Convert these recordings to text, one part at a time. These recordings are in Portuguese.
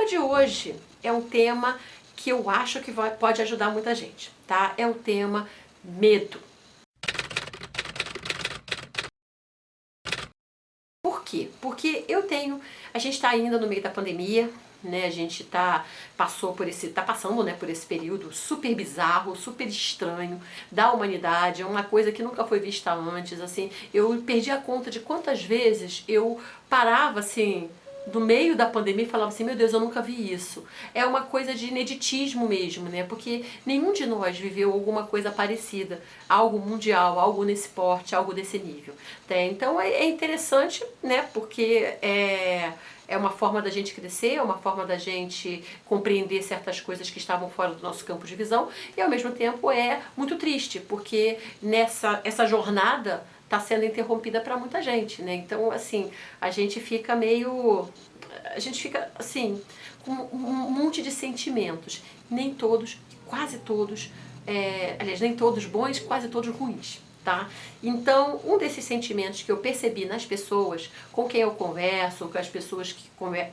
tema de hoje é um tema que eu acho que pode ajudar muita gente, tá? É o tema medo. Por quê? Porque a gente está ainda no meio da pandemia, né? A gente tá passando, né, por esse período super bizarro, super estranho da humanidade, é uma coisa que nunca foi vista antes, assim. Eu perdi a conta de quantas vezes eu parava assim no meio da pandemia e falava assim, meu Deus, eu nunca vi isso. É uma coisa de ineditismo mesmo, né? Porque nenhum de nós viveu alguma coisa parecida, algo mundial, algo nesse porte, algo desse nível. Então é interessante, né? Porque é uma forma da gente crescer, é uma forma da gente compreender certas coisas que estavam fora do nosso campo de visão, e ao mesmo tempo é muito triste, porque essa jornada está sendo interrompida para muita gente, né? Então, assim, a gente fica assim, com um monte de sentimentos, nem todos, quase todos, aliás, nem todos bons, quase todos ruins. Tá? Então, um desses sentimentos que eu percebi nas pessoas com quem eu converso, com as pessoas que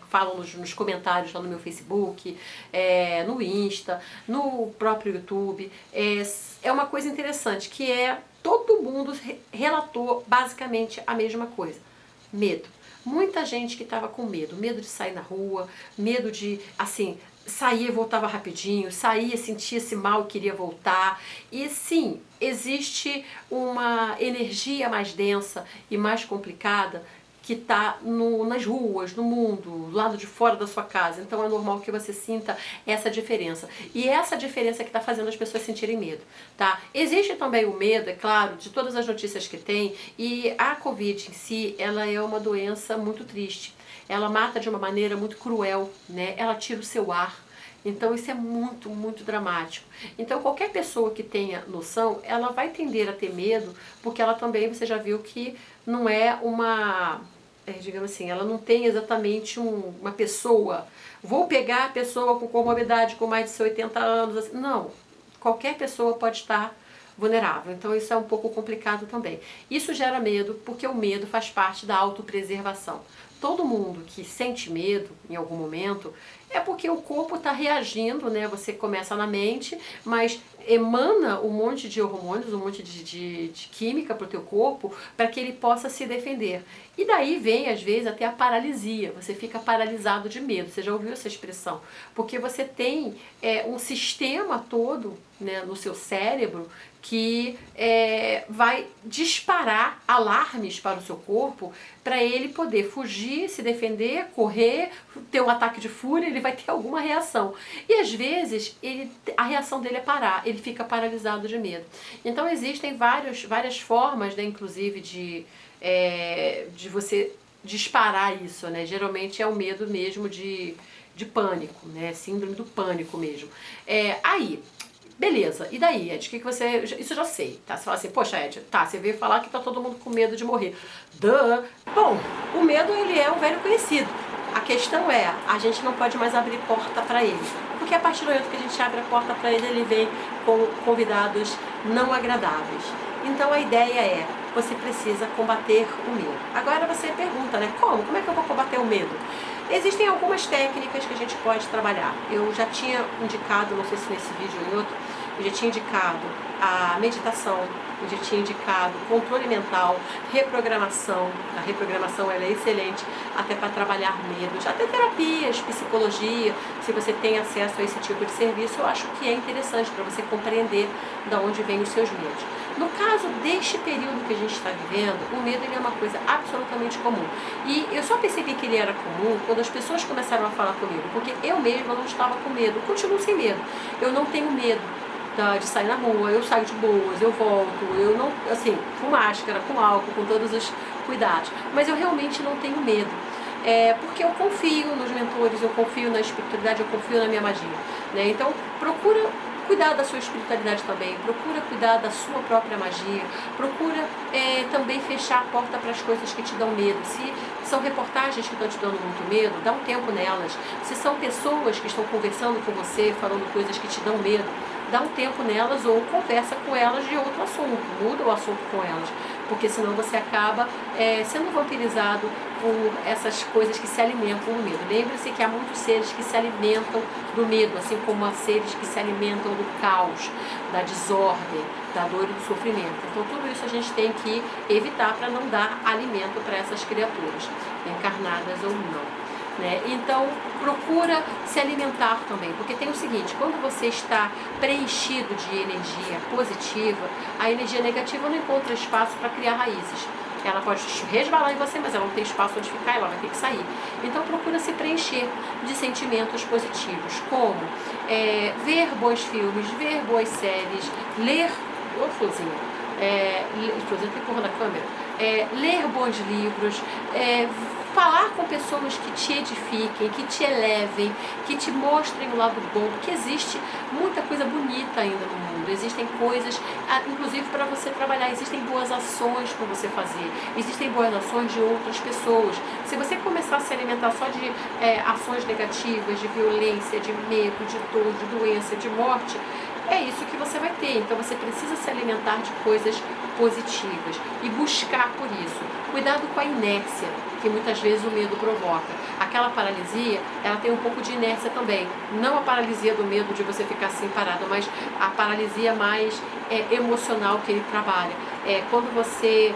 falam nos comentários lá no meu Facebook, no Insta, no próprio YouTube, é uma coisa interessante, que todo mundo relatou basicamente a mesma coisa: medo. Muita gente que estava com medo de sair na rua, medo de, assim, saía e voltava rapidinho, saía, sentia-se mal e queria voltar. E sim, existe uma energia mais densa e mais complicada que está nas ruas, no mundo, do lado de fora da sua casa. Então é normal que você sinta essa diferença. E essa diferença que está fazendo as pessoas sentirem medo, tá? Existe também o medo, é claro, de todas as notícias que tem, e a Covid em si, ela é uma doença muito triste. Ela mata de uma maneira muito cruel, né? Ela tira o seu ar. Então isso é muito, muito dramático. Então qualquer pessoa que tenha noção, ela vai tender a ter medo, porque ela também, você já viu que não é digamos assim, ela não tem exatamente uma pessoa, vou pegar a pessoa com comorbidade com mais de 80 anos, assim. Não, qualquer pessoa pode estar vulnerável, então isso é um pouco complicado também. Isso gera medo, porque o medo faz parte da autopreservação. Todo mundo que sente medo em algum momento é porque o corpo está reagindo, né? Você começa na mente, mas emana um monte de hormônios, um monte de química para o teu corpo para que ele possa se defender. E daí vem, às vezes, até a paralisia. Você fica paralisado de medo. Você já ouviu essa expressão? Porque você tem um sistema todo, né, no seu cérebro que vai disparar alarmes para o seu corpo para ele poder fugir, se defender, correr, ter um ataque de fúria, ele vai ter alguma reação. E às vezes a reação dele é parar, ele fica paralisado de medo. Então existem várias formas, né, inclusive de você disparar isso, né? Geralmente é o medo mesmo de pânico, né? Síndrome do pânico mesmo. Beleza, e daí, Ed, que você... Isso eu já sei, tá? Você fala assim, poxa, Ed, tá, você veio falar que tá todo mundo com medo de morrer. Duh! Bom, o medo, ele é um velho conhecido. A questão é, a gente não pode mais abrir porta para ele. Porque a partir do momento que a gente abre a porta para ele, ele vem com convidados não agradáveis. Então a ideia é, você precisa combater o medo. Agora você pergunta, né, como? Como é que eu vou combater o medo? Existem algumas técnicas que a gente pode trabalhar. Eu já tinha indicado, não sei se nesse vídeo ou em outro, eu já tinha indicado a meditação, eu já tinha indicado controle mental, reprogramação. A reprogramação, ela é excelente até para trabalhar medos, até terapias, psicologia. Se você tem acesso a esse tipo de serviço, eu acho que é interessante para você compreender de onde vêm os seus medos. No caso deste período que a gente está vivendo, o medo, ele é uma coisa absolutamente comum. E eu só percebi que ele era comum quando as pessoas começaram a falar comigo, porque eu mesma não estava com medo, continuo sem medo. Eu não tenho medo de sair na rua, eu saio de boas, eu volto, eu não, assim, com máscara, com álcool, com todos os cuidados. Mas eu realmente não tenho medo. Porque eu confio nos mentores, eu confio na espiritualidade, eu confio na minha magia, né? Então, procura cuidar da sua espiritualidade também, procura cuidar da sua própria magia, procura também fechar a porta para as coisas que te dão medo. Se são reportagens que estão te dando muito medo, dá um tempo nelas. Se são pessoas que estão conversando com você, falando coisas que te dão medo, dá um tempo nelas ou conversa com elas de outro assunto, muda o assunto com elas. porque senão você acaba sendo vampirizado por essas coisas que se alimentam do medo. Lembre-se que há muitos seres que se alimentam do medo, assim como há seres que se alimentam do caos, da desordem, da dor e do sofrimento. Então tudo isso a gente tem que evitar para não dar alimento para essas criaturas, encarnadas ou não. Então procura se alimentar também, porque tem o seguinte: quando você está preenchido de energia positiva, a energia negativa não encontra espaço para criar raízes. Ela pode resvalar em você, mas ela não tem espaço onde ficar, ela vai ter que sair. Então procura se preencher de sentimentos positivos, como ver bons filmes, ver boas séries, ler... Ô, Florzinha, Florzinha tem porra na câmera. Ler bons livros, falar com pessoas que te edifiquem, que te elevem, que te mostrem o lado bom, porque existe muita coisa bonita ainda no mundo, existem coisas, inclusive para você trabalhar, existem boas ações para você fazer, existem boas ações de outras pessoas. Se você começar a se alimentar só de ações negativas, de violência, de medo, de dor, de doença, de morte, é isso que você vai ter. Então você precisa se alimentar de coisas positivas e buscar por isso. Cuidado com a inércia que muitas vezes o medo provoca. Aquela paralisia, ela tem um pouco de inércia também. Não a paralisia do medo de você ficar assim parado, mas a paralisia mais emocional que ele trabalha. Quando você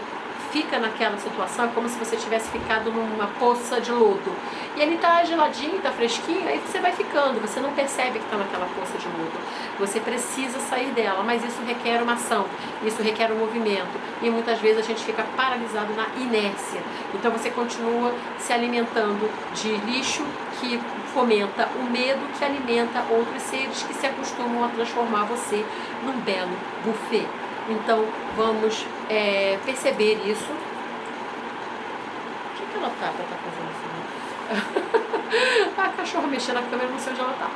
fica naquela situação, é como se você tivesse ficado numa poça de lodo. E ele tá geladinho, tá fresquinho, aí você vai ficando, você não percebe que está naquela poça de lodo. Você precisa sair dela, mas isso requer uma ação, isso requer um movimento. E muitas vezes a gente fica paralisado na inércia. Então você continua se alimentando de lixo que fomenta o medo, que alimenta outros seres que se acostumam a transformar você num belo buffet. Então vamos perceber isso. O que ela tá fazendo assim? A cachorra mexendo na câmera, não sei onde ela tá.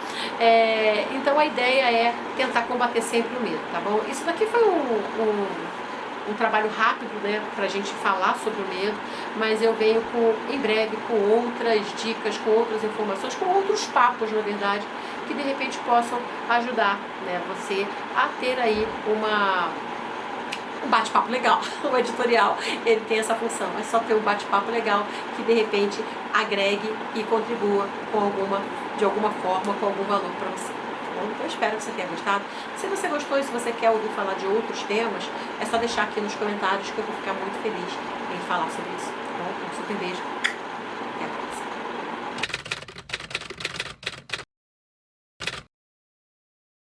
Então a ideia é tentar combater sempre o medo, tá bom? Isso daqui foi um trabalho rápido, né, pra gente falar sobre o medo, mas eu venho em breve com outras dicas, com outras informações, com outros papos, na verdade, que de repente possam ajudar, né, você a ter aí um bate-papo legal. O editorial, ele tem essa função, é só ter um bate-papo legal que de repente agregue e contribua de alguma forma, com algum valor para você. Então eu espero que você tenha gostado. Se você gostou e se você quer ouvir falar de outros temas, é só deixar aqui nos comentários que eu vou ficar muito feliz em falar sobre isso. Tá bom? Um super beijo. Até a próxima.